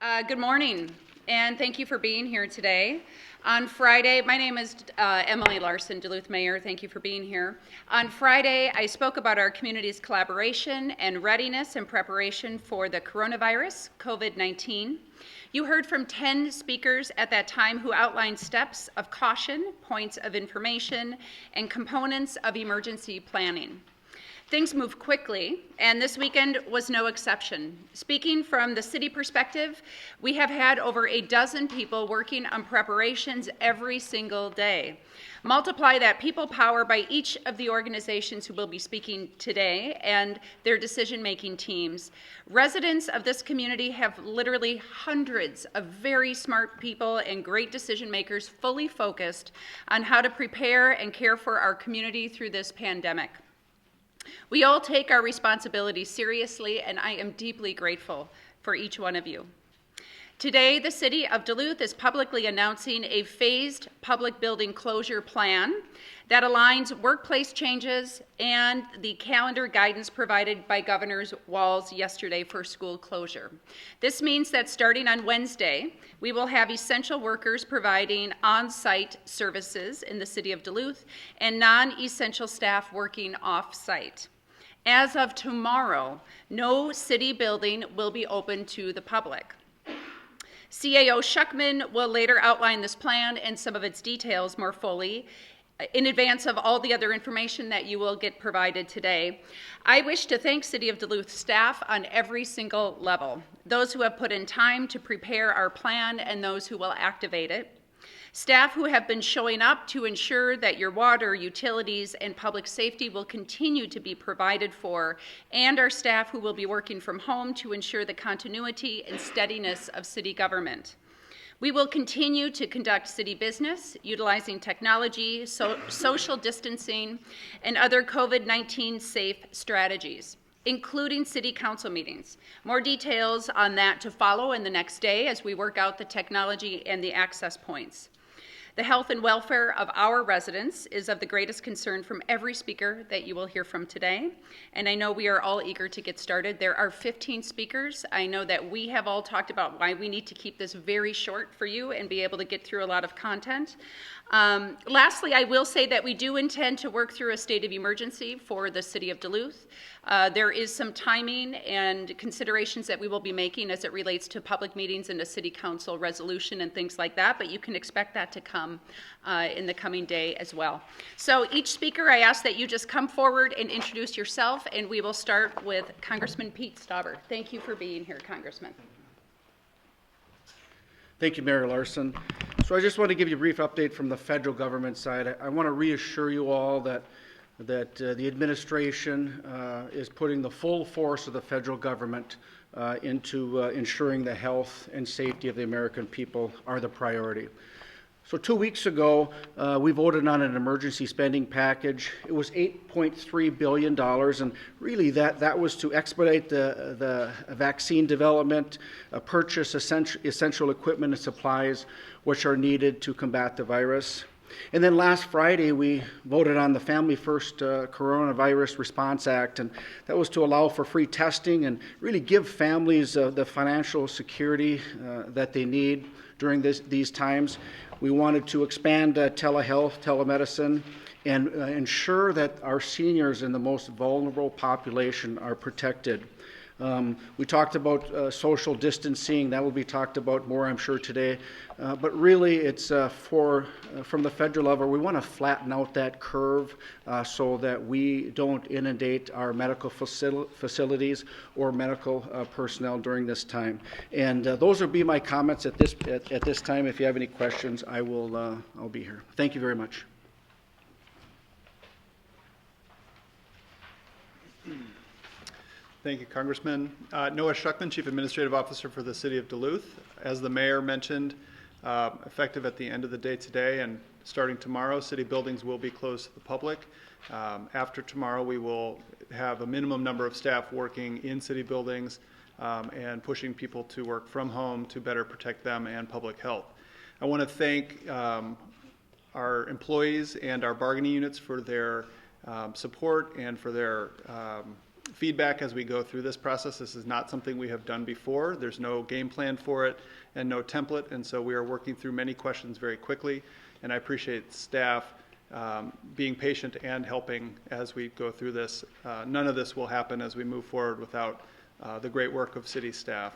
Good morning, and thank you for being here today. On Friday, my name is Emily Larson, Duluth Mayor. Thank you for being here. On Friday, I spoke about our community's collaboration and readiness and preparation for the coronavirus, COVID-19. You heard from 10 speakers at that time who outlined steps of caution, points of information, and components of emergency planning. Things move quickly, and this weekend was no exception. Speaking from the city perspective, we have had over a dozen people working on preparations every single day. Multiply that people power by each of the organizations who will be speaking today and their decision-making teams. Residents of this community have literally hundreds of very smart people and great decision makers fully focused on how to prepare and care for our community through this pandemic. We all take our responsibility seriously, and I am deeply grateful for each one of you. Today, the City of Duluth is publicly announcing a phased public building closure plan that aligns workplace changes and the calendar guidance provided by Governor Walz yesterday for school closure. This means that starting on Wednesday, we will have essential workers providing on-site services in the City of Duluth and non-essential staff working off-site. As of tomorrow, no city building will be open to the public. CAO Schuchman will later outline this plan and some of its details more fully in advance of all the other information that you will get provided today. I wish to thank City of Duluth staff on every single level, those who have put in time to prepare our plan and those who will activate it. Staff who have been showing up to ensure that your water, utilities, and public safety will continue to be provided for, and our staff who will be working from home to ensure the continuity and steadiness of city government. We will continue to conduct city business, utilizing technology, social distancing, and other COVID-19 safe strategies, including city council meetings. More details on that to follow in the next day as we work out the technology and the access points. The health and welfare of our residents is of the greatest concern from every speaker that you will hear from today, and I know we are all eager to get started. There are 15 speakers. I know that we have all talked about why we need to keep this very short for you and be able to get through a lot of content. Lastly, I will say that we do intend to work through a state of emergency for the City of Duluth. There is some timing and considerations that we will be making as it relates to public meetings and a city council resolution and things like that, but you can expect that to come in the coming day as well. So each speaker, I ask that you just come forward and introduce yourself, and we will start with Congressman Pete Stauber. Thank you for being here, Congressman. Thank you, Mayor Larson. So I just want to give you a brief update from the federal government side. I want to reassure you all that the administration is putting the full force of the federal government into ensuring the health and safety of the American people are the priority. So 2 weeks ago, we voted on an emergency spending package. It was $8.3 billion, and really that was to expedite the vaccine development, purchase essential equipment and supplies which are needed to combat the virus. And then last Friday, we voted on the Family First Coronavirus Response Act, and that was to allow for free testing and really give families the financial security that they need during these times. We wanted to expand telehealth, telemedicine, and ensure that our seniors and the most vulnerable population are protected. We talked about social distancing. That will be talked about more, I'm sure, today. But really, it's from the federal level, we want to flatten out that curve so that we don't inundate our medical facilities or medical personnel during this time. And those will be my comments at this time. If you have any questions, I'll be here. Thank you very much. Thank you, Congressman. Noah Schuchman, Chief Administrative Officer for the City of Duluth. As the Mayor mentioned, effective at the end of the day today and starting tomorrow, city buildings will be closed to the public. After tomorrow, we will have a minimum number of staff working in city buildings and pushing people to work from home to better protect them and public health. I want to thank our employees and our bargaining units for their support and for their feedback as we go through this process. This is not something we have done before. There's no game plan for it and no template, and so we are working through many questions very quickly, and I appreciate staff being patient and helping as we go through this. None of this will happen as we move forward without the great work of city staff.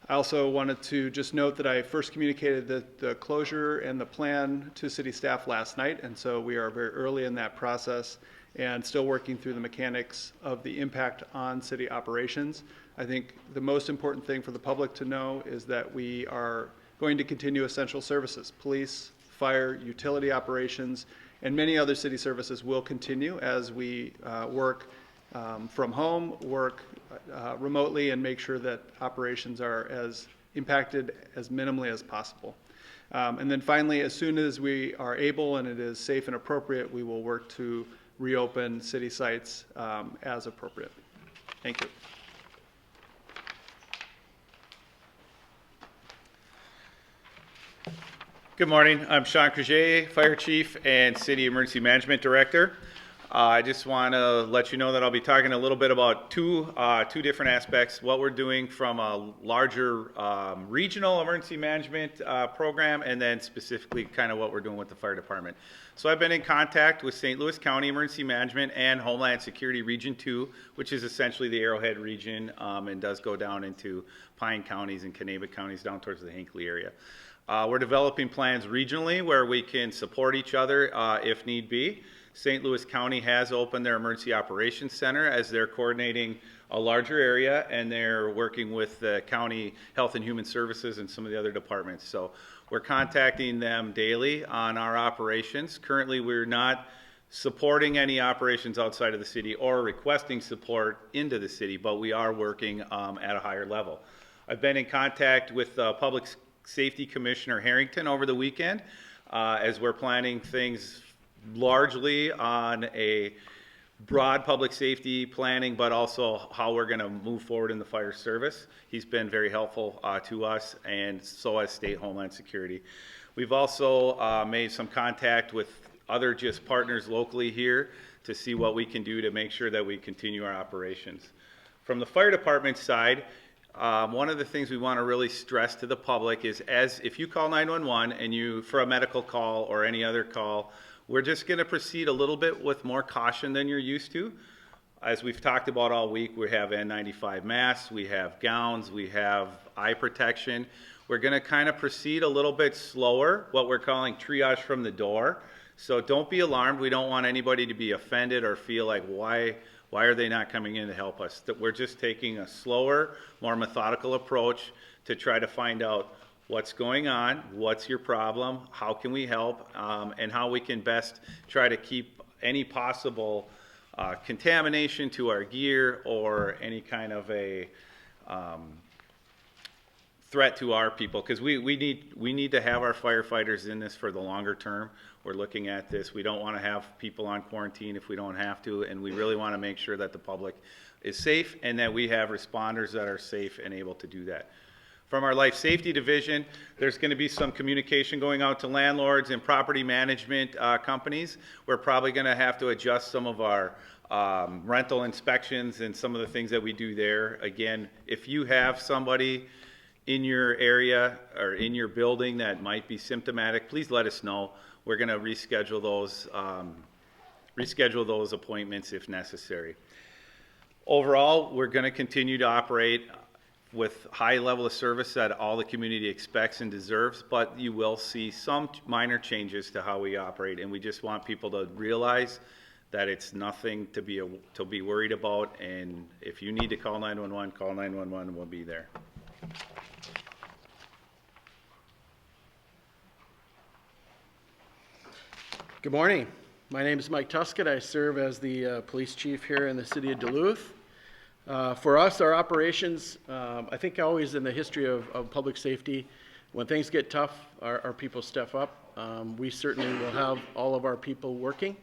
I also wanted to just note that I first communicated the closure and the plan to city staff last night, and so we are very early in that process and still working through the mechanics of the impact on city operations. I think the most important thing for the public to know is that we are going to continue essential services. Police, fire, utility operations, and many other city services will continue as we work from home, work remotely, and make sure that operations are as impacted as minimally as possible. And then finally, as soon as we are able and it is safe and appropriate, we will work to reopen city sites as appropriate. Thank you. Good morning. I'm Shawn, Fire Chief and City Emergency Management Director. I just want to let you know that I'll be talking a little bit about two different aspects, what we're doing from a larger regional emergency management program, and then specifically kind of what we're doing with the fire department. So I've been in contact with St. Louis County Emergency Management and Homeland Security Region 2, which is essentially the Arrowhead region and does go down into Pine counties and Kanabec counties down towards the Hinckley area. We're developing plans regionally where we can support each other if need be. St. Louis County has opened their Emergency Operations Center as they're coordinating a larger area, and they're working with the County Health and Human Services and some of the other departments. So we're contacting them daily on our operations. Currently, we're not supporting any operations outside of the city or requesting support into the city, but we are working at a higher level. I've been in contact with Public Safety Commissioner Harrington over the weekend as we're planning things largely on a broad public safety planning, but also how we're going to move forward in the fire service. He's been very helpful to us, and so has State Homeland Security. We've also made some contact with other just partners locally here to see what we can do to make sure that we continue our operations. From the fire department side, one of the things we want to really stress to the public is if you call 911 and for a medical call or any other call, we're just going to proceed a little bit with more caution than you're used to. As we've talked about all week, we have N95 masks, we have gowns, we have eye protection. We're going to kind of proceed a little bit slower, what we're calling triage from the door. So don't be alarmed. We don't want anybody to be offended or feel like, why are they not coming in to help us? That we're just taking a slower, more methodical approach to try to find out what's going on, what's your problem, how can we help, and how we can best try to keep any possible contamination to our gear or any kind of a threat to our people, because we need to have our firefighters in this for the longer term. We're looking at this. We don't want to have people on quarantine if we don't have to, and we really want to make sure that the public is safe and that we have responders that are safe and able to do that. From our life safety division, there's going to be some communication going out to landlords and property management companies. We're probably going to have to adjust some of our rental inspections and some of the things that we do there. Again, if you have somebody in your area or in your building that might be symptomatic, please let us know. We're going to reschedule those appointments if necessary. Overall, we're going to continue to operate with high level of service that all the community expects and deserves, but you will see some minor changes to how we operate, and we just want people to realize that it's nothing to be worried about, and if you need to call 911, call 911 and we'll be there. Good morning. My name is Mike Tusken. I serve as the police chief here in the city of Duluth. For us, our operations, I think always in the history of public safety, when things get tough, our people step up. We certainly will have all of our people working.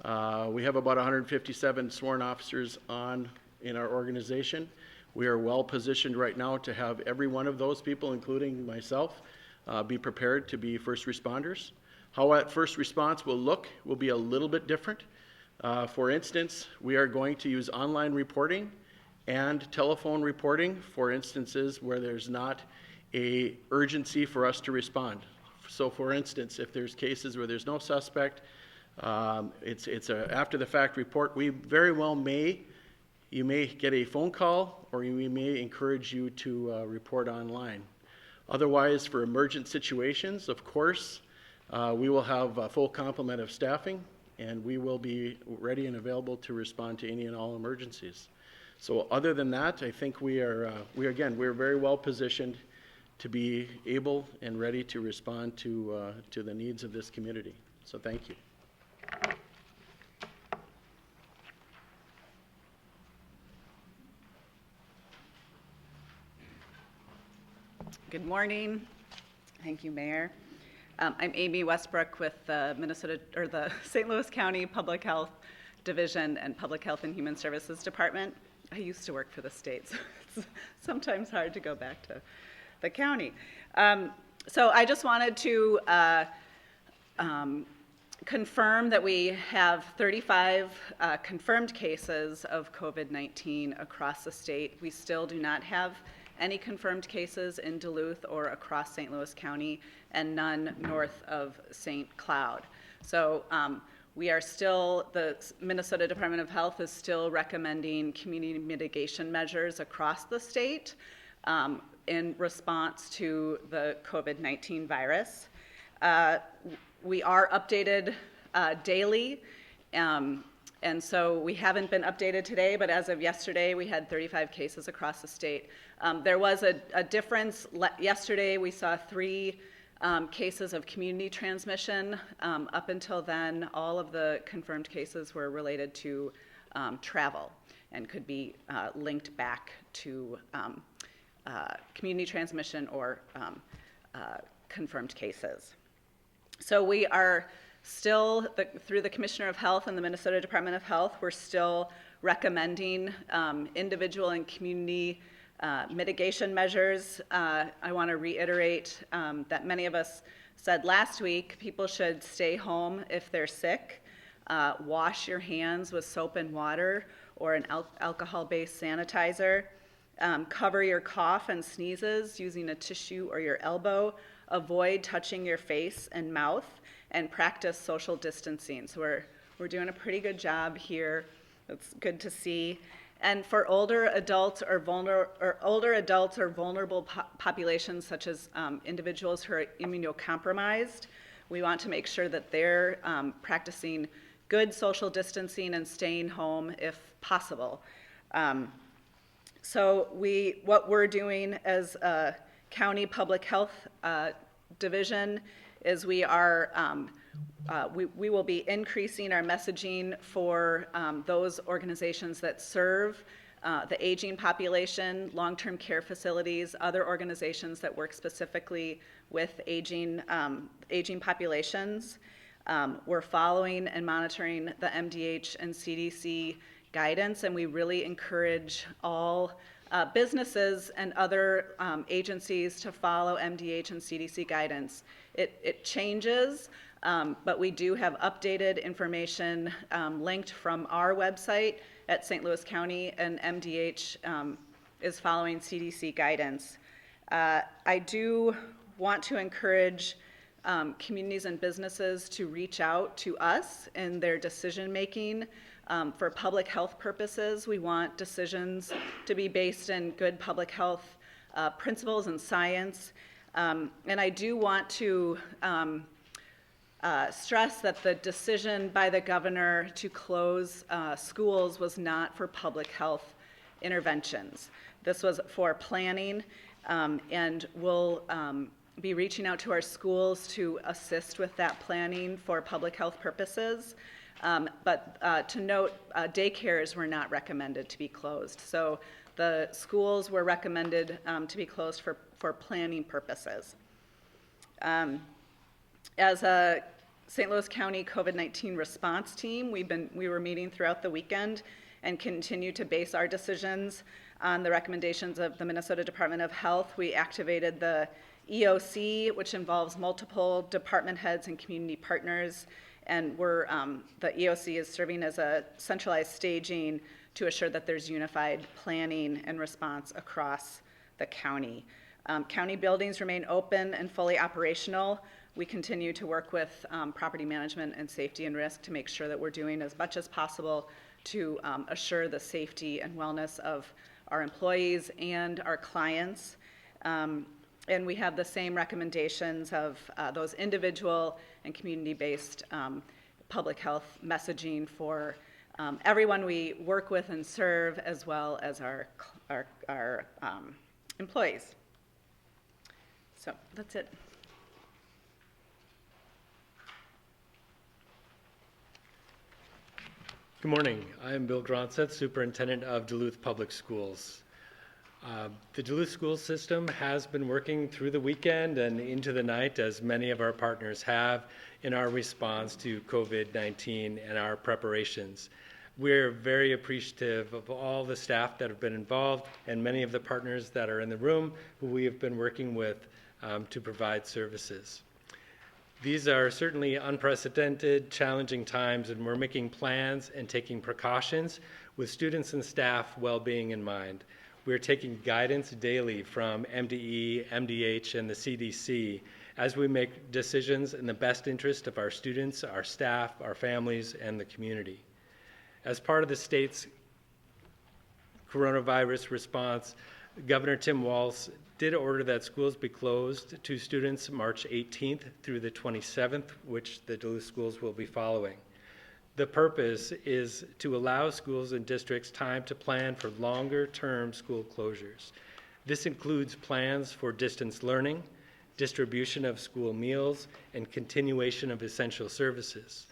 We have about 157 sworn officers in our organization. We are well positioned right now to have every one of those people, including myself, be prepared to be first responders. How that first response will look will be a little bit different. For instance, we are going to use online reporting and telephone reporting for instances where there's not a urgency for us to respond. So for instance, if there's cases where there's no suspect, it's a after the fact report, we very well you may get a phone call, or we may encourage you to report online. Otherwise, for emergent situations, of course, we will have a full complement of staffing, and we will be ready and available to respond to any and all emergencies. So other than that, I think we're very well positioned to be able and ready to respond to the needs of this community. So thank you. Good morning. Thank you, Mayor. I'm Amy Westbrook with the the St. Louis County Public Health Division and Public Health and Human Services Department. I used to work for the state, so it's sometimes hard to go back to the county. So I just wanted to confirm that we have 35 confirmed cases of COVID-19 across the state. We still do not have any confirmed cases in Duluth or across St. Louis County, and none north of St. Cloud. So we are still, the Minnesota Department of Health is still recommending community mitigation measures across the state in response to the COVID-19 virus. We are updated daily. And so we haven't been updated today, but as of yesterday, we had 35 cases across the state. There was a difference. Yesterday, we saw 3 cases of community transmission. Up until then, all of the confirmed cases were related to travel and could be linked back to community transmission or confirmed cases. So we are still, through the Commissioner of Health and the Minnesota Department of Health, we're still recommending individual and community mitigation measures. I want to reiterate that many of us said last week people should stay home if they're sick, wash your hands with soap and water or an alcohol-based sanitizer, cover your cough and sneezes using a tissue or your elbow, avoid touching your face and mouth, and practice social distancing. So we're doing a pretty good job here. It's good to see. And for older adults or vulnerable populations, such as individuals who are immunocompromised, we want to make sure that they're practicing good social distancing and staying home if possible. So what we're doing as a county public health division is we will be increasing our messaging for those organizations that serve the aging population, long-term care facilities, other organizations that work specifically with aging populations. We're following and monitoring the MDH and CDC guidance, and we really encourage all businesses and other agencies to follow MDH and CDC guidance. It changes, but we do have updated information linked from our website at St. Louis County, and MDH is following CDC guidance. I do want to encourage communities and businesses to reach out to us in their decision making. For public health purposes, we want decisions to be based in good public health principles and science. And I do want to stress that the decision by the governor to close schools was not for public health interventions. This was for planning, and we'll be reaching out to our schools to assist with that planning for public health purposes. But to note, daycares were not recommended to be closed. So the schools were recommended to be closed for planning purposes. As a St. Louis County COVID-19 response team, we were meeting throughout the weekend and continue to base our decisions on the recommendations of the Minnesota Department of Health. We activated the EOC, which involves multiple department heads and community partners, And we're, the EOC is serving as a centralized staging to assure that there's unified planning and response across the county. County buildings remain open and fully operational. We continue to work with property management and safety and risk to make sure that we're doing as much as possible to assure the safety and wellness of our employees and our clients. And we have the same recommendations of those individual and community-based public health messaging for everyone we work with and serve, as well as our employees. So that's it. Good morning. I am Bill Gronseth, Superintendent of Duluth Public Schools. The Duluth school system has been working through the weekend and into the night, as many of our partners have, in our response to COVID-19 and our preparations. We're very appreciative of all the staff that have been involved and many of the partners that are in the room who we have been working with to provide services. These are certainly unprecedented, challenging times, and we're making plans and taking precautions with students and staff well-being in mind. We're taking guidance daily from MDE, MDH, and the CDC as we make decisions in the best interest of our students, our staff, our families, and the community. As part of the state's coronavirus response, Governor Tim Walz did order that schools be closed to students March 18th through the 27th, which the Duluth schools will be following. The purpose is to allow schools and districts time to plan for longer-term school closures. This includes plans for distance learning, distribution of school meals, and continuation of essential services.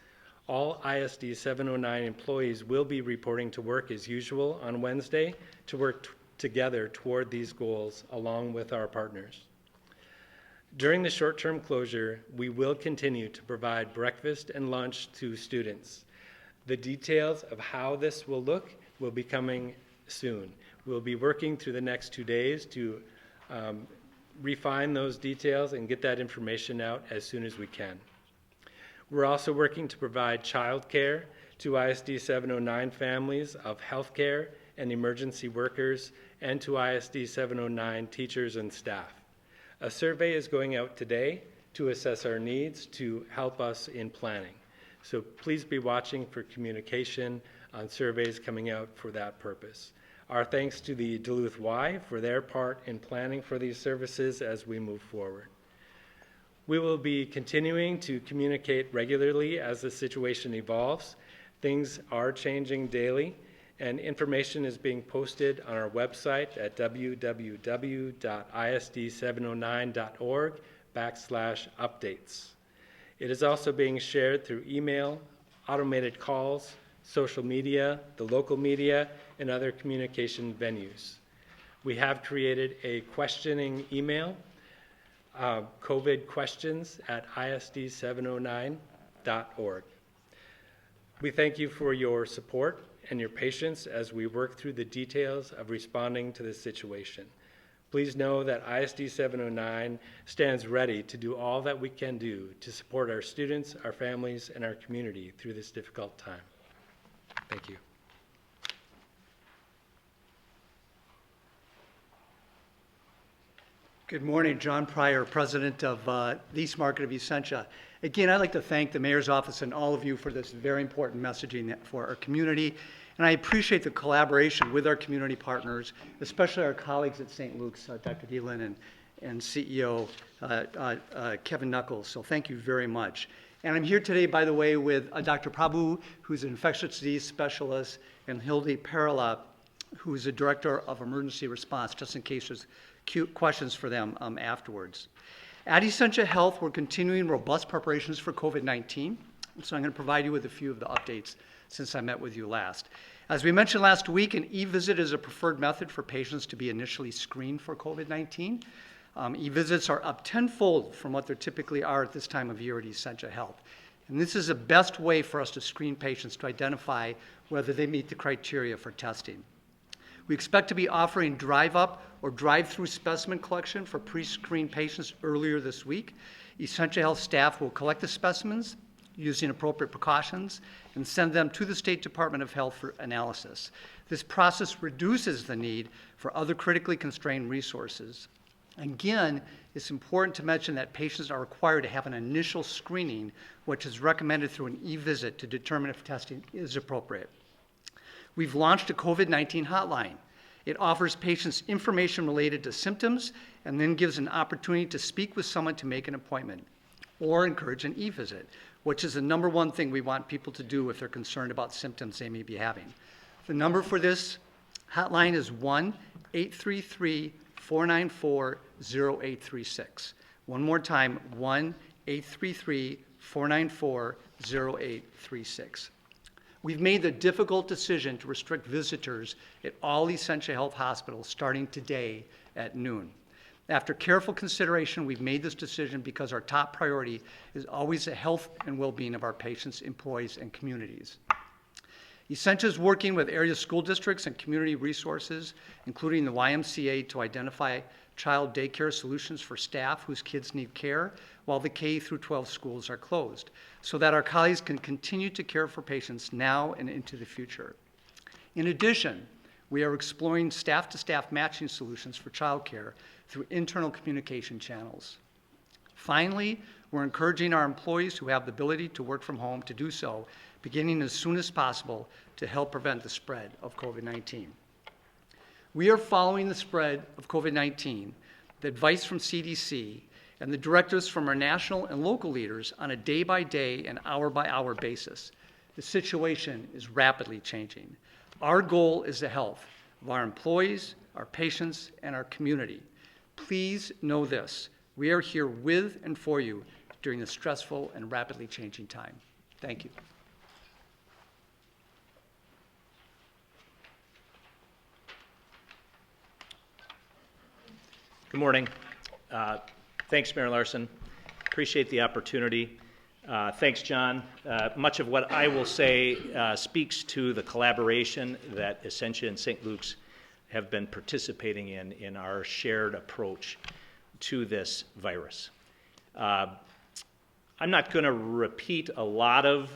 All ISD 709 employees will be reporting to work as usual on Wednesday to work together toward these goals along with our partners. During the short-term closure, we will continue to provide breakfast and lunch to students. The details of how this will look will be coming soon. We'll be working through the next 2 days to refine those details and get that information out as soon as we can. We're also working to provide childcare to ISD 709 families of healthcare and emergency workers, and to ISD 709 teachers and staff. A survey is going out today to assess our needs to help us in planning. So please be watching for communication on surveys coming out for that purpose. Our thanks to the Duluth Y for their part in planning for these services as we move forward. We will be continuing to communicate regularly as the situation evolves. Things are changing daily, and information is being posted on our website at www.isd709.org/updates. It is also being shared through email, automated calls, social media, the local media, and other communication venues. We have created a questioning email, COVID questions at isd709.org. We thank you for your support and your patience as we work through the details of responding to this situation. Please know that ISD 709 stands ready to do all that we can do to support our students, our families, and our community through this difficult time. Thank you. Good morning, John Pryor, President of the East Market of Essentia. Again, I'd like to thank the Mayor's Office and all of you for this very important messaging for our community. And I appreciate the collaboration with our community partners, especially our colleagues at St. Luke's, Dr. Deelen and CEO Kevin Knuckles. So thank you very much. And I'm here today, by the way, with Dr. Prabhu, who's an infectious disease specialist, and Hildy Perla, who's the Director of Emergency Response, just in case there's questions for them afterwards. At Essentia Health, we're continuing robust preparations for COVID-19. So I'm going to provide you with a few of the updates since I met with you last. As we mentioned last week, an e-visit is a preferred method for patients to be initially screened for COVID-19. E-visits are up tenfold from what there typically are at this time of year at Essentia Health. And this is the best way for us to screen patients to identify whether they meet the criteria for testing. We expect to be offering drive-up or drive-through specimen collection for pre-screened patients earlier this week. Essentia Health staff will collect the specimens using appropriate precautions, and send them to the State Department of Health for analysis. This process reduces the need for other critically constrained resources. Again, it's important to mention that patients are required to have an initial screening, which is recommended through an e-visit to determine if testing is appropriate. We've launched a COVID-19 hotline. It offers patients information related to symptoms and then gives an opportunity to speak with someone to make an appointment or encourage an e-visit, which is the number one thing we want people to do if they're concerned about symptoms they may be having. The number for this hotline is 1-833-494-0836. One more time, 1-833-494-0836. We've made the difficult decision to restrict visitors at all Essentia Health hospitals starting today at noon. After careful consideration, we've made this decision because our top priority is always the health and well-being of our patients, employees, and communities. Essentia is working with area school districts and community resources, including the YMCA, to identify child daycare solutions for staff whose kids need care while the K through 12 schools are closed, so that our colleagues can continue to care for patients now and into the future. In addition, we are exploring staff-to-staff matching solutions for childcare through internal communication channels. Finally, we're encouraging our employees who have the ability to work from home to do so, beginning as soon as possible to help prevent the spread of COVID-19. We are following the spread of COVID-19, the advice from CDC, and the directives from our national and local leaders on a day-by-day and hour-by-hour basis. The situation is rapidly changing. Our goal is the health of our employees, our patients, and our community. Please know this: we are here with and for you during this stressful and rapidly changing time. Thank you. Good morning. Thanks, Mayor Larson. Appreciate the opportunity. Thanks, John. Much of what I will say speaks to the collaboration that Essentia and St. Luke's have been participating in our shared approach to this virus. I'm not going to repeat a lot of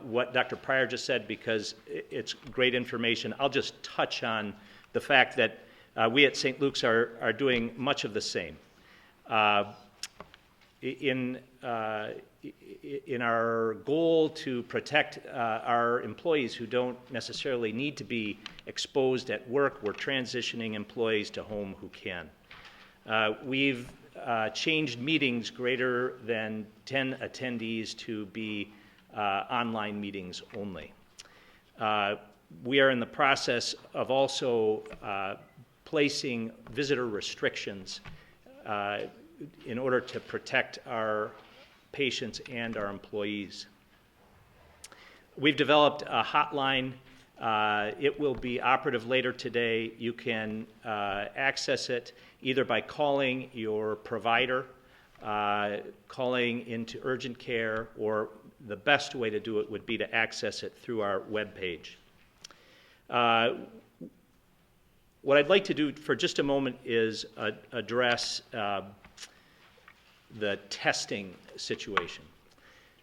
what Dr. Pryor just said because it's great information. I'll just touch on the fact that we at St. Luke's are doing much of the same. In our goal to protect our employees who don't necessarily need to be exposed at work, we're transitioning employees to home who can. We've changed meetings greater than 10 attendees to be online meetings only. We are in the process of also placing visitor restrictions in order to protect our patients and our employees. We've developed a hotline. It will be operative later today. You can access it either by calling your provider, calling into urgent care, or the best way to do it would be to access it through our webpage. What I'd like to do for just a moment is address the testing situation.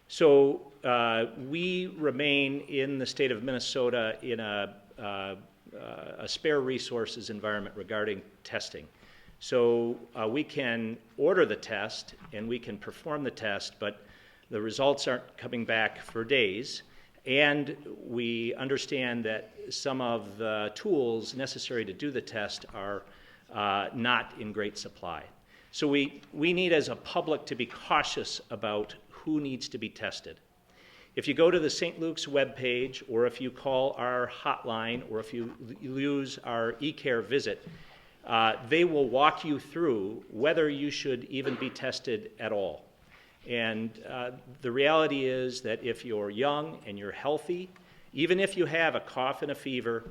So we remain in the state of Minnesota in a spare resources environment regarding testing. So we can order the test and we can perform the test, but the results aren't coming back for days. And we understand that some of the tools necessary to do the test are not in great supply. So we need as a public to be cautious about who needs to be tested. If you go to the St. Luke's webpage, or if you call our hotline, or if you use our eCare visit, they will walk you through whether you should even be tested at all. And the reality is that if you're young and you're healthy, even if you have a cough and a fever,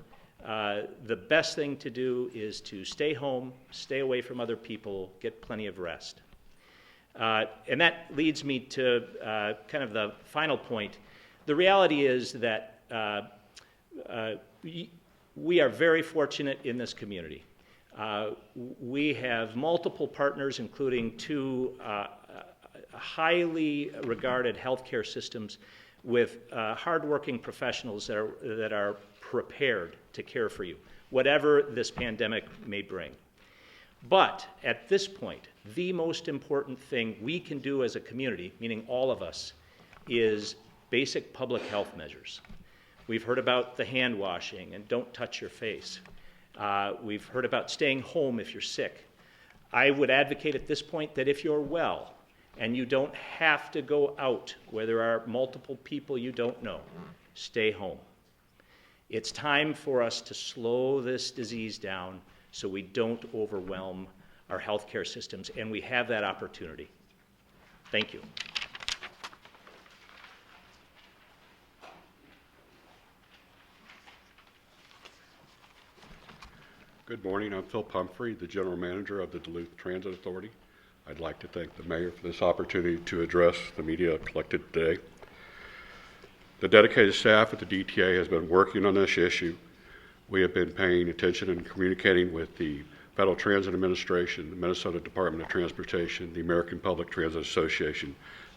the best thing to do is to stay home, stay away from other people, get plenty of rest. And that leads me to kind of the final point. The reality is that we are very fortunate in this community. We have multiple partners, including two highly regarded healthcare systems with hardworking professionals that are prepared to care for you, whatever this pandemic may bring. But at this point, the most important thing we can do as a community, meaning all of us, is basic public health measures. We've heard about the hand washing and don't touch your face. We've heard about staying home if you're sick. I would advocate at this point that if you're well and you don't have to go out where there are multiple people you don't know, stay home. It's time for us to slow this disease down so we don't overwhelm our healthcare systems, and we have that opportunity. Thank you. Good morning. I'm Phil Pumphrey, the General Manager of the Duluth Transit Authority. I'd like to thank the Mayor for this opportunity to address the media collected today. The dedicated staff at the DTA has been working on this issue. We have been paying attention and communicating with the Federal Transit Administration, the Minnesota Department of Transportation, the American Public Transit Association,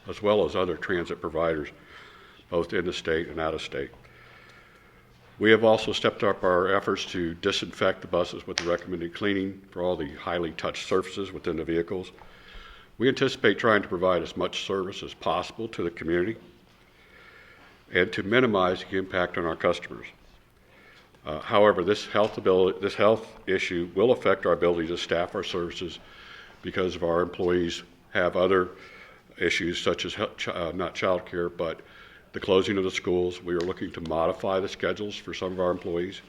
as well as other transit providers, both in the state and out of state. We have also stepped up our efforts to disinfect the buses with the recommended cleaning for all the highly touched surfaces within the vehicles. We anticipate trying to provide as much service as possible to the community and to minimize the impact on our customers. However, this health issue will affect our ability to staff our services because of our employees have other issues such as not child care, but the closing of the schools. We are looking to modify the schedules for some of our employees.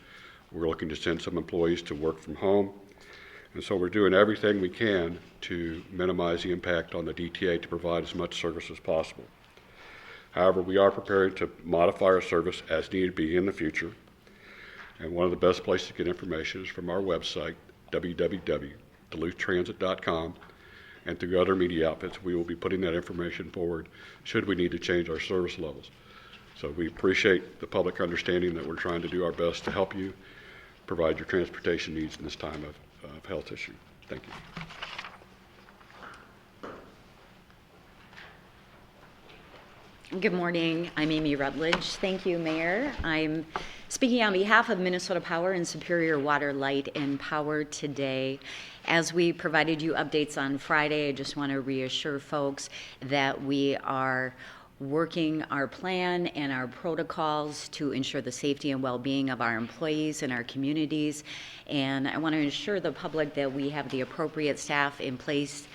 We're looking to send some employees to work from home. And so we're doing everything we can to minimize the impact on the DTA to provide as much service as possible. However, we are preparing to modify our service as need be in the future. And one of the best places to get information is from our website, www.duluthtransit.com, and through other media outfits. We will be putting that information forward should we need to change our service levels. So we appreciate the public understanding that we're trying to do our best to help you provide your transportation needs in this time of health issue. Thank you. Good morning. I'm Amy Rutledge. Thank you, Mayor. I'm speaking on behalf of Minnesota Power and Superior Water, Light, and Power today. As we provided you updates on Friday, I just want to reassure folks that we are working our plan and our protocols to ensure the safety and well-being of our employees and our communities. And I want to assure the public that we have the appropriate staff in place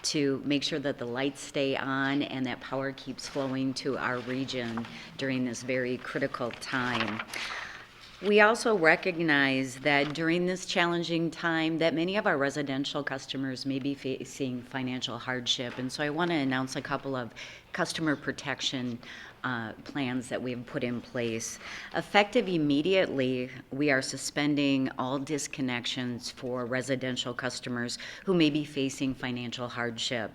to make sure that the lights stay on and that power keeps flowing to our region during this very critical time. We also recognize that during this challenging time that many of our residential customers may be facing financial hardship, and so I want to announce a couple of customer protection plans that we have put in place. Effective immediately, we are suspending all disconnections for residential customers who may be facing financial hardship.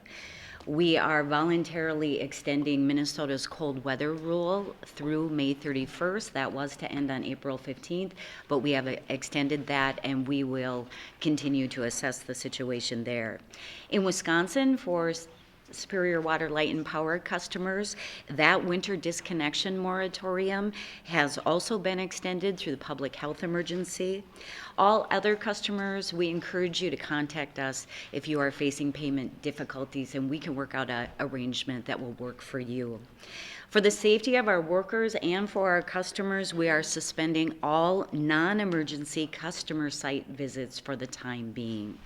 We are voluntarily extending Minnesota's cold weather rule through May 31st. That was to end on April 15th, but we have extended that and we will continue to assess the situation there. In Wisconsin, for Superior Water, Light, and Power customers, that winter disconnection moratorium has also been extended through the public health emergency. All other customers, we encourage you to contact us if you are facing payment difficulties, and we can work out an arrangement that will work for you. For the safety of our workers and for our customers, we are suspending all non-emergency customer site visits for the time being.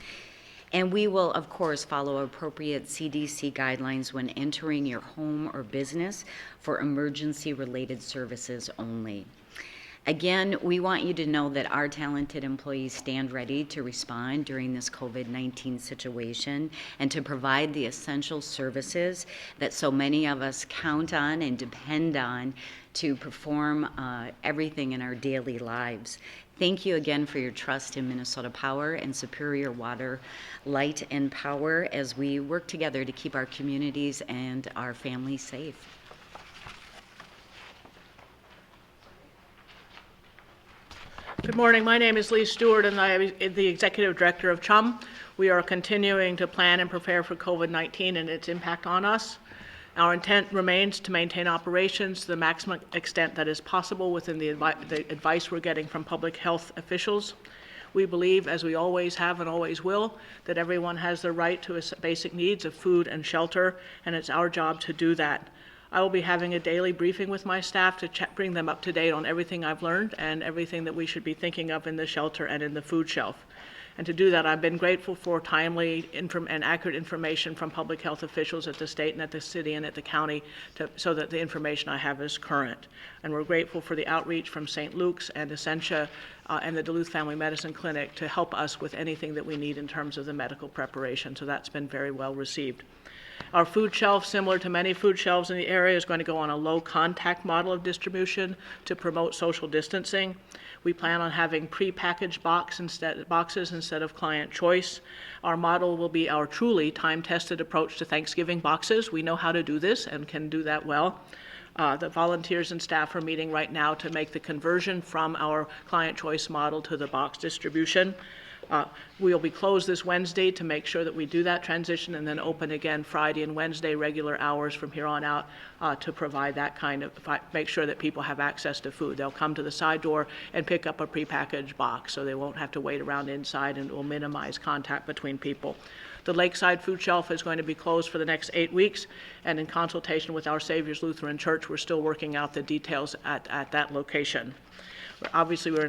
And we will, of course, follow appropriate CDC guidelines when entering your home or business for emergency-related services only. Again, we want you to know that our talented employees stand ready to respond during this COVID-19 situation and to provide the essential services that so many of us count on and depend on to perform everything in our daily lives. Thank you again for your trust in Minnesota Power and Superior Water, Light, and Power as we work together to keep our communities and our families safe. Good morning. My name is Lee Stuart, and I am the Executive Director of CHUM. We are continuing to plan and prepare for COVID-19 and its impact on us. Our intent remains to maintain operations to the maximum extent that is possible within the advice we're getting from public health officials. We believe, as we always have and always will, that everyone has the right to basic needs of food and shelter, and it's our job to do that. I will be having a daily briefing with my staff to bring them up to date on everything I've learned and everything that we should be thinking of in the shelter and in the food shelf. And to do that, I've been grateful for timely and accurate information from public health officials at the state and at the city and at the county so that the information I have is current. And we're grateful for the outreach from St. Luke's and Essentia and the Duluth Family Medicine Clinic to help us with anything that we need in terms of the medical preparation. So that's been very well received. Our food shelf, similar to many food shelves in the area, is going to go on a low contact model of distribution to promote social distancing. We plan on having pre-packaged boxes instead of client choice. Our model will be our truly time-tested approach to Thanksgiving boxes. We know how to do this and can do that well. The volunteers and staff are meeting right now to make the conversion from our client choice model to the box distribution. We'll be closed this Wednesday to make sure that we do that transition, and then open again Friday and Wednesday, regular hours from here on out, to provide that kind of, make sure that people have access to food. They'll come to the side door and pick up a prepackaged box, so they won't have to wait around inside, and it will minimize contact between people. The Lakeside Food Shelf is going to be closed for the next 8 weeks, and in consultation with Our Savior's Lutheran Church, we're still working out the details at that location. Obviously, we're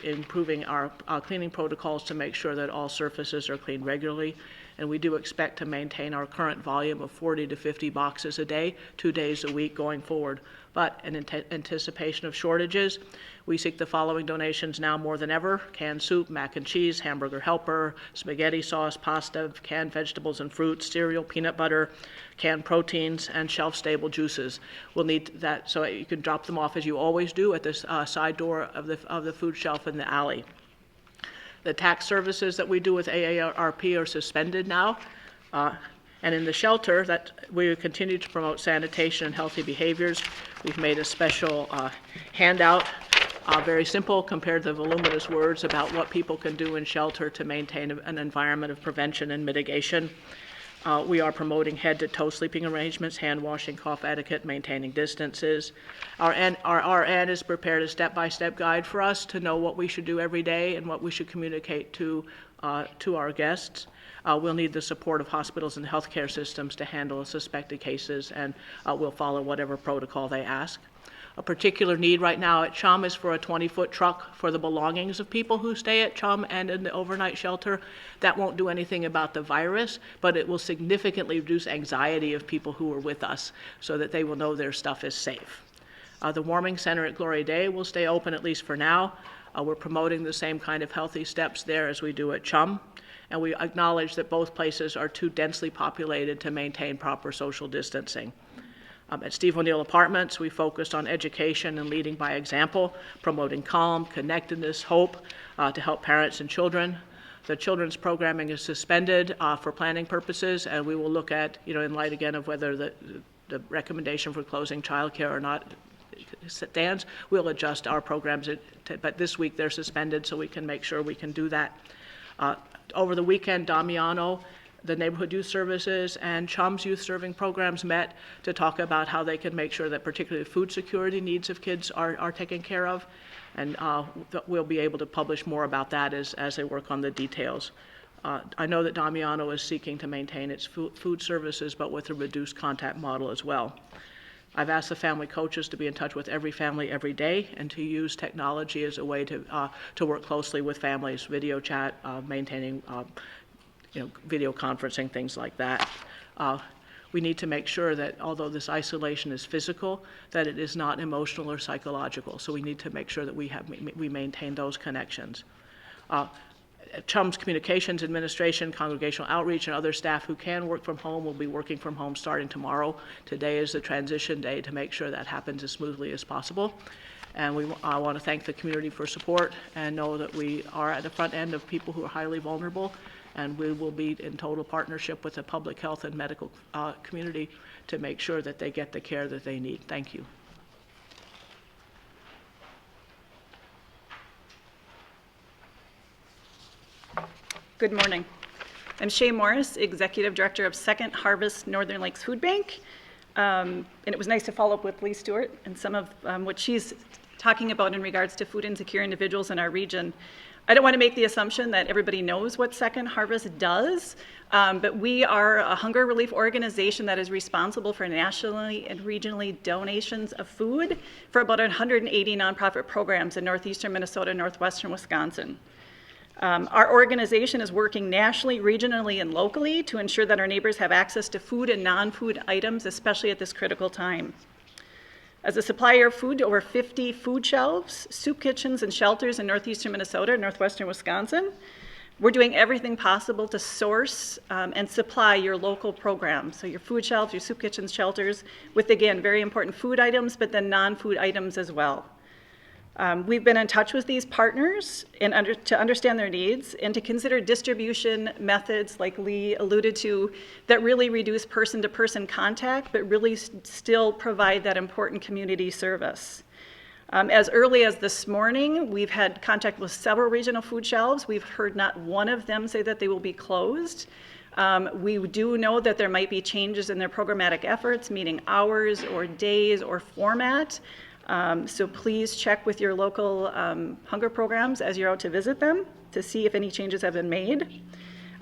improving our cleaning protocols to make sure that all surfaces are cleaned regularly, and we do expect to maintain our current volume of 40 to 50 boxes a day, 2 days a week going forward. But in anticipation of shortages, we seek the following donations now more than ever: canned soup, mac and cheese, hamburger helper, spaghetti sauce, pasta, canned vegetables and fruits, cereal, peanut butter, canned proteins, and shelf-stable juices. We'll need that so you can drop them off as you always do at this side door of the food shelf in the alley. The tax services that we do with AARP are suspended now. And in the shelter, that we continue to promote sanitation and healthy behaviors. We've made a special handout, very simple compared to the voluminous words about what people can do in shelter to maintain an environment of prevention and mitigation. We are promoting head-to-toe sleeping arrangements, hand washing, cough etiquette, maintaining distances. Our RN has prepared a step-by-step guide for us to know what we should do every day and what we should communicate to our guests. We'll need the support of hospitals and healthcare systems to handle suspected cases, and we'll follow whatever protocol they ask. A particular need right now at CHUM is for a 20-foot truck for the belongings of people who stay at CHUM and in the overnight shelter. That won't do anything about the virus, but it will significantly reduce anxiety of people who are with us so that they will know their stuff is safe. The warming center at Gloria Day will stay open, at least for now. We're promoting the same kind of healthy steps there as we do at CHUM, and we acknowledge that both places are too densely populated to maintain proper social distancing. At Steve O'Neill Apartments, we focused on education and leading by example, promoting calm, connectedness, hope to help parents and children. The children's programming is suspended for planning purposes, and we will look at, in light again of whether the recommendation for closing childcare or not stands, we'll adjust our programs. But this week they're suspended, so we can make sure we can do that. Over the weekend, Damiano, the Neighborhood Youth Services, and CHUM's youth serving programs met to talk about how they can make sure that particularly food security needs of kids are taken care of. And we'll be able to publish more about that as they work on the details. I know that Damiano is seeking to maintain its food services, but with a reduced contact model as well. I've asked the family coaches to be in touch with every family every day and to use technology as a way to work closely with families, video chat, maintaining video conferencing, things like that. We need to make sure that although this isolation is physical, that it is not emotional or psychological. So we need to make sure that we maintain those connections. CHUM's Communications Administration, Congregational Outreach, and other staff who can work from home will be working from home starting tomorrow. Today is the transition day to make sure that happens as smoothly as possible. And I want to thank the community for support and know that we are at the front end of people who are highly vulnerable, and we will be in total partnership with the public health and medical community to make sure that they get the care that they need. Thank you. Good morning. I'm Shaye Morris, Executive Director of Second Harvest Northern Lakes Food Bank. and it was nice to follow up with Lee Stuart and some of what she's talking about in regards to food insecure individuals in our region. I don't want to make the assumption that everybody knows what Second Harvest does, but we are a hunger relief organization that is responsible for nationally and regionally donations of food for about 180 nonprofit programs in northeastern Minnesota and northwestern Wisconsin. Our organization is working nationally, regionally, and locally to ensure that our neighbors have access to food and non-food items, especially at this critical time. As a supplier of food to over 50 food shelves, soup kitchens, and shelters in northeastern Minnesota and northwestern Wisconsin, we're doing everything possible to source and supply your local programs. So your food shelves, your soup kitchens, shelters, with, again, very important food items, but then non-food items as well. We've been in touch with these partners to understand their needs and to consider distribution methods, like Lee alluded to, that really reduce person-to-person contact, but really still provide that important community service. As early as this morning, we've had contact with several regional food shelves. We've heard not one of them say that they will be closed. We do know that there might be changes in their programmatic efforts, meaning hours or days or format. So please check with your local hunger programs as you're out to visit them to see if any changes have been made.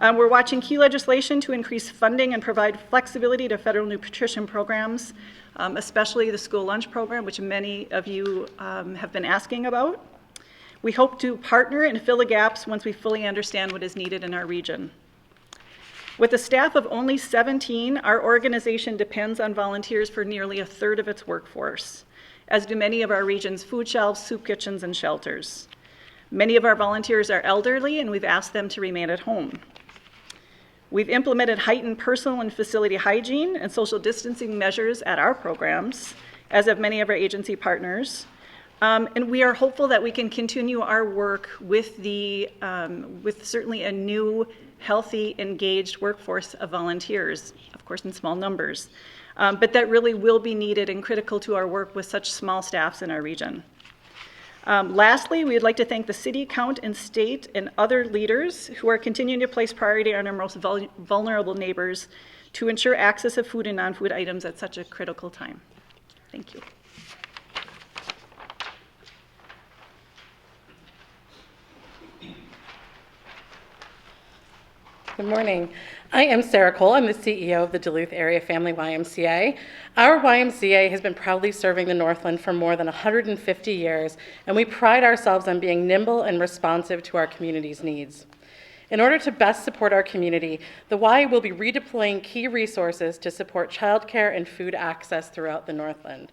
We're watching key legislation to increase funding and provide flexibility to federal nutrition programs, especially the school lunch program, which many of you have been asking about. We hope to partner and fill the gaps once we fully understand what is needed in our region. With a staff of only 17, our organization depends on volunteers for nearly a third of its workforce, as do many of our region's food shelves, soup kitchens, and shelters. Many of our volunteers are elderly, and we've asked them to remain at home. We've implemented heightened personal and facility hygiene and social distancing measures at our programs, as have many of our agency partners. And we are hopeful that we can continue our work with certainly a new, healthy, engaged workforce of volunteers, of course in small numbers. But that really will be needed and critical to our work with such small staffs in our region. Lastly, we'd like to thank the city, county, and state and other leaders who are continuing to place priority on our most vulnerable neighbors to ensure access of food and non-food items at such a critical time. Thank you. Good morning. I am Sara Cole. I'm the CEO of the Duluth Area Family YMCA. Our YMCA has been proudly serving the Northland for more than 150 years, and we pride ourselves on being nimble and responsive to our community's needs. In order to best support our community, the Y will be redeploying key resources to support childcare and food access throughout the Northland.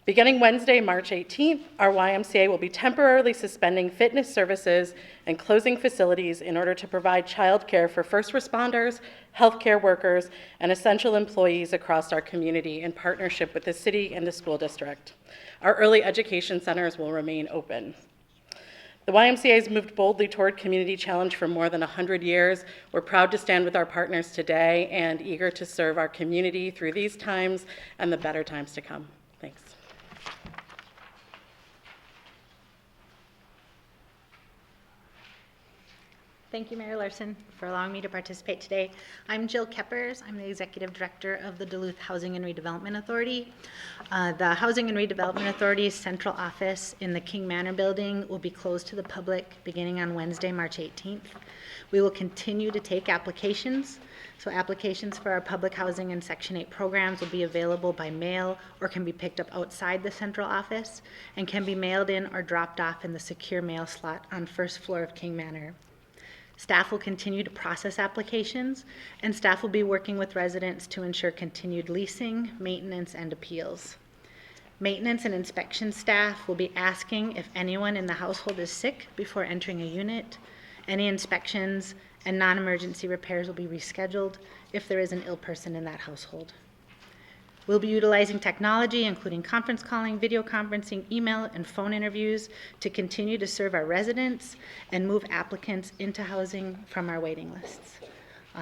Beginning Wednesday, March 18th, our YMCA will be temporarily suspending fitness services and closing facilities in order to provide childcare for first responders, healthcare workers, and essential employees across our community in partnership with the city and the school district. Our early education centers will remain open. The YMCA has moved boldly toward community challenge for more than 100 years. We're proud to stand with our partners today and eager to serve our community through these times and the better times to come. Thanks. Thank you, Mayor Larson, for allowing me to participate today. I'm Jill Keppers. I'm the Executive Director of the Duluth Housing and Redevelopment Authority. The Housing and Redevelopment Authority's central office in the King Manor building will be closed to the public beginning on Wednesday, March 18th. We will continue to take applications. So applications for our public housing and Section 8 programs will be available by mail or can be picked up outside the central office and can be mailed in or dropped off in the secure mail slot on first floor of King Manor. Staff will continue to process applications, and staff will be working with residents to ensure continued leasing, maintenance, and appeals. Maintenance and inspection staff will be asking if anyone in the household is sick before entering a unit. Any inspections and non-emergency repairs will be rescheduled if there is an ill person in that household. We'll be utilizing technology, including conference calling, video conferencing, email, and phone interviews to continue to serve our residents and move applicants into housing from our waiting lists.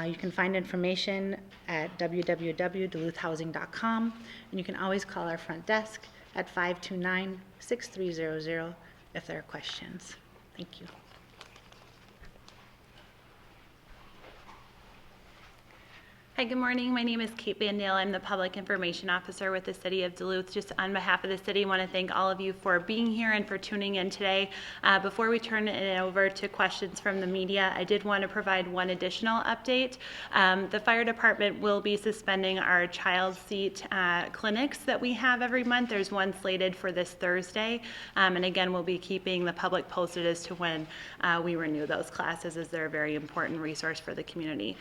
You can find information at www.duluthhousing.com, and you can always call our front desk at 529-6300 if there are questions. Thank you. Hi, good morning. My name is Kate Van Daele. I'm the Public Information Officer with the City of Duluth. Just on behalf of the city, I want to thank all of you for being here and for tuning in today. Before we turn it over to questions from the media, I did want to provide one additional update. The fire department will be suspending our child seat clinics that we have every month. There's one slated for this Thursday. And again, we'll be keeping the public posted as to when we renew those classes, as they're a very important resource for the community.